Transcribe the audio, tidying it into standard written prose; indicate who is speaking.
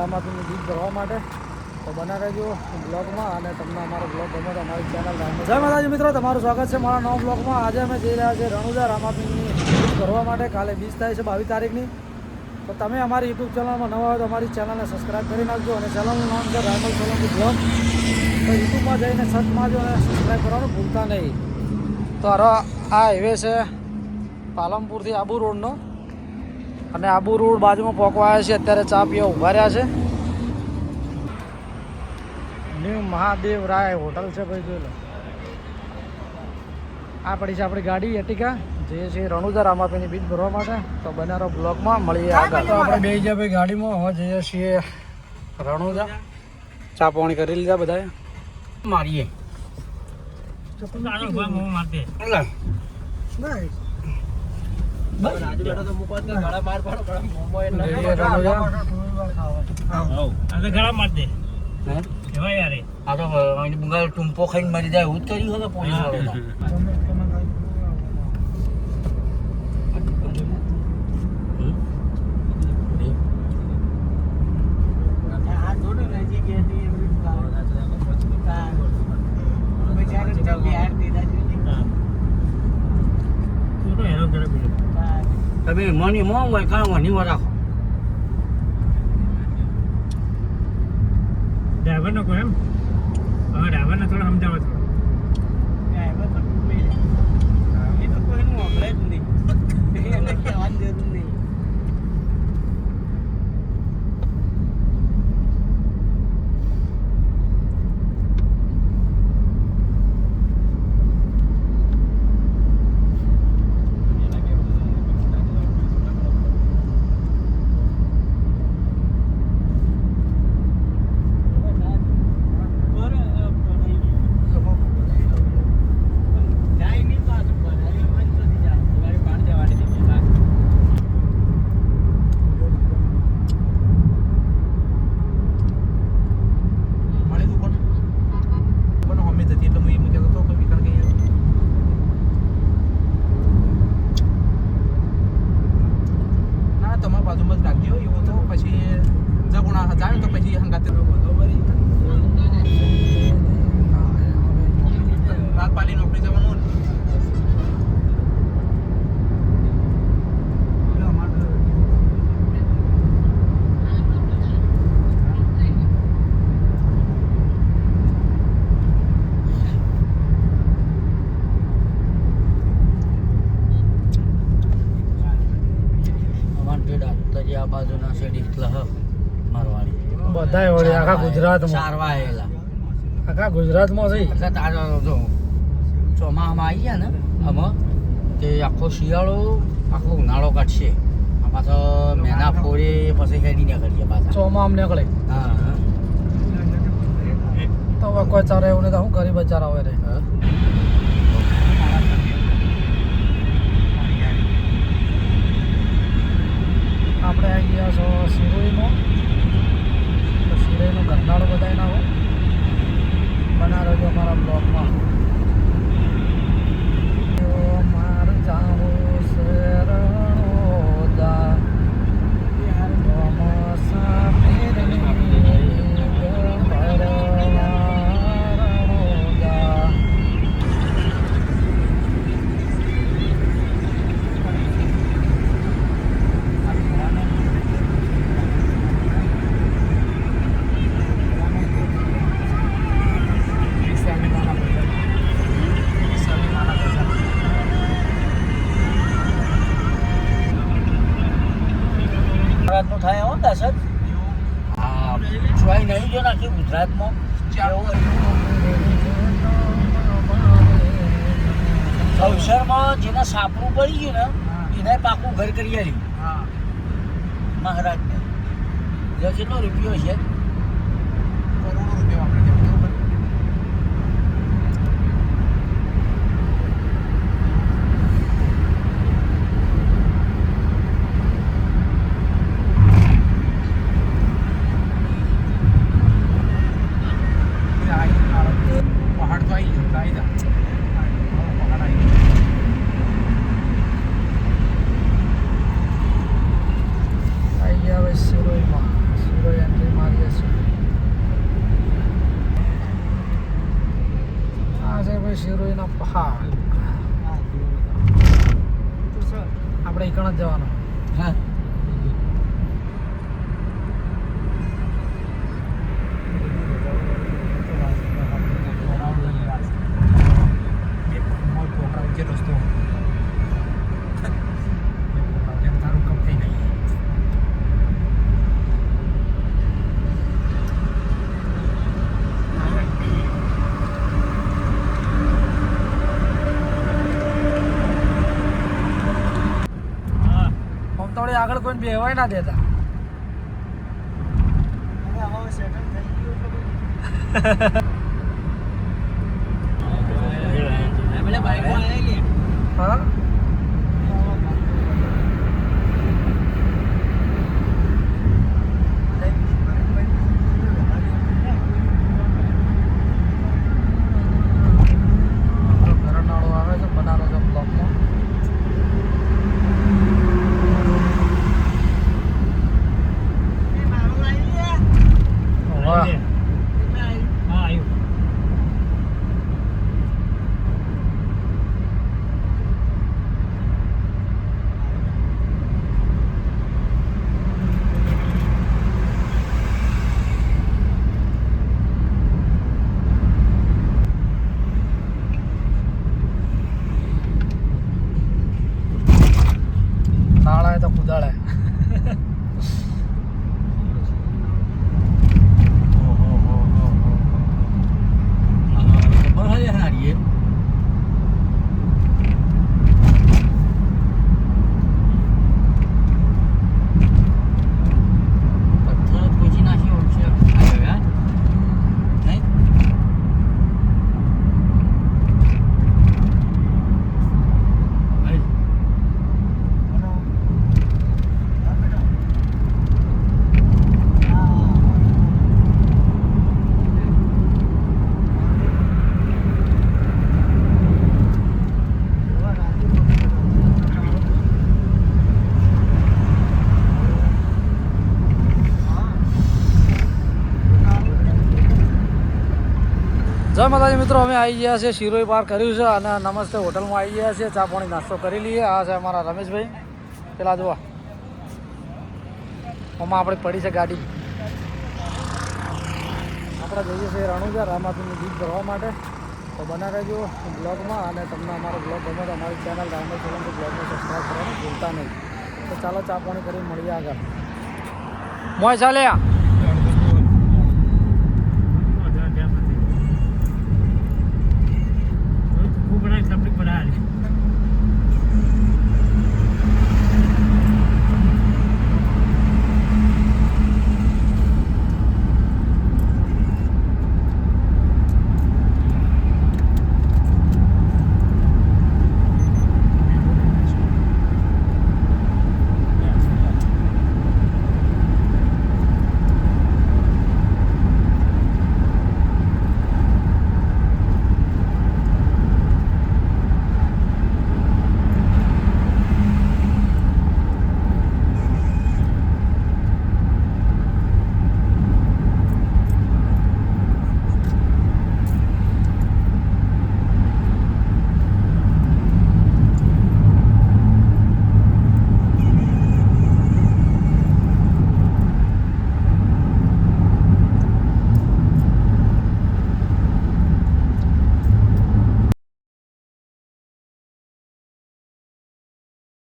Speaker 1: રામાપીરની બીજ ભરવા માટે. તો બના રહેજો બ્લોગમાં અને તમને અમારો બ્લોગ ગમે તો અમારી ચેનલ જય માતાજી મિત્રો, તમારું સ્વાગત છે મારા નવા બ્લોગમાં. આજે અમે જઈ રહ્યા છીએ રણુજા રામાપીરની બીજ ભરવા માટે. કાલે 20 તારીખ છે, 22 તારીખની. તો તમે અમારી યુટ્યુબ ચેનલમાં નવા હોય તો અમારી ચેનલને સબસ્ક્રાઈબ કરી નાખજો. અને ચેનલનું નામ છે રાયમલ સોલંકી બ્લોગ. તો યુટ્યુબમાં જઈને સર્ચ મારજો અને સબસ્ક્રાઈબ કરવાનું ભૂલતા નહીં. તો આ હાઈવે છે પાલનપુરથી આબુ રોડનો, અને આબુ રોડ બાજુમાં પહોંચવા આવ્યા છે. અત્યારે ચા પીવા ઊભા રહ્યા છે. ન્યૂ મહાદેવ રાય હોટલ છે ભાઈ, જોઈ લો. આ પડી છે આપણી ગાડી એર્ટિકા, જઈએ છીએ રણુજા રામાપીની બીજ ભરવા માટે. તો બનારો બ્લોગમાં મળીએ આગળ. તો આપણે બેસી જાય ભાઈ ગાડીમાં. હવે જઈએ છીએ રણુજા. ચા પાણી કરી લીધા બધાએ. મારીએ ટૂંપો ખાઈને મરી જાય એવું જ કર્યું હતું પોલીસ વાળો. તમે મની મોં હોય કાં મની માં રાખો. ડ્રાઈવર નો એમ હવે ડ્રાઈવરને થોડો સમજાવો છો. ડ્રાઈવર તો એ તો કોઈનું હમળે જ નહીં, એને કહેવાની જરૂર નહીં. આ બાજુના શેડ એકલા મારવાડી બધાય વળી આખા ગુજરાતમાં ચારવા આવેલા. આખા ગુજરાતમાં છે. તારો જો ચોમાસામાં આવી ગયા ને આમાં તે આખો શિયાળો આખો ઉનાળો કાઢશે. આ પાછો મેના ફોરે પછી હેડી નીકળીએ પાછા ચોમાસામાં નીકળે. હા તો હવે કોઈ ચારે એવું નહીં તો શું ગરીબ બચારા હોય રે. આપણે આવી ગયા છો સિરોઈમાં. તો સિરોઈનો ગંધાળો બધાય ના હોય. બના રહેજો અમારા બ્લોગમાં. માર જાઓ રણુજા થાય હો દશક. હા જોઈ નહીં જો નાખી ગુજરાતમાં અવસરમાં જેને સાપરું પડી ગયું ને એને પાકું ઘર કરી આવ્યું મહારાજને. કેટલો રૂપિયો છે? કરોડો રૂપિયા આપણે. સિરોઈમાં સિરોઈ એન્ટ્રી હવે શિરોઈના પહાડ આપણે એકણ જ જવાનું.
Speaker 2: હા રસ્તો તારું કમ થઈ ગઈ.
Speaker 1: થોડી આગળ કોઈ બેહવાય ના દેતા. હા ઘરનાળો આવે છે બનારસ બ્લોકમાં. વાહ નાળા તો કુદાળે. જય માતાજી મિત્રો, અમે આવી ગયા છે શિરોઈ પાર કર્યું છે અને નમસ્તે હોટલમાં આવી ગયા છે. ચા પાણી નાસ્તો કરી લઈએ. આ છે અમારા રમેશભાઈ. પેલા જોવા આમાં આપણે પડી છે ગાડી. આપણે જઈએ છીએ રણુજા રામાપીરનું દૂધ ભરવા માટે. તો બના રહેજો બ્લોગમાં અને તમને અમારો બ્લોગ ગમે તો અમારી ચેનલ રામભાઈ સોલંકી બ્લોગને સબસ્ક્રાઈબ કરવાનું ભૂલતા નહીં. તો ચાલો ચા પાણી કરી મળીએ આગળ. મોય ચાલ્યા.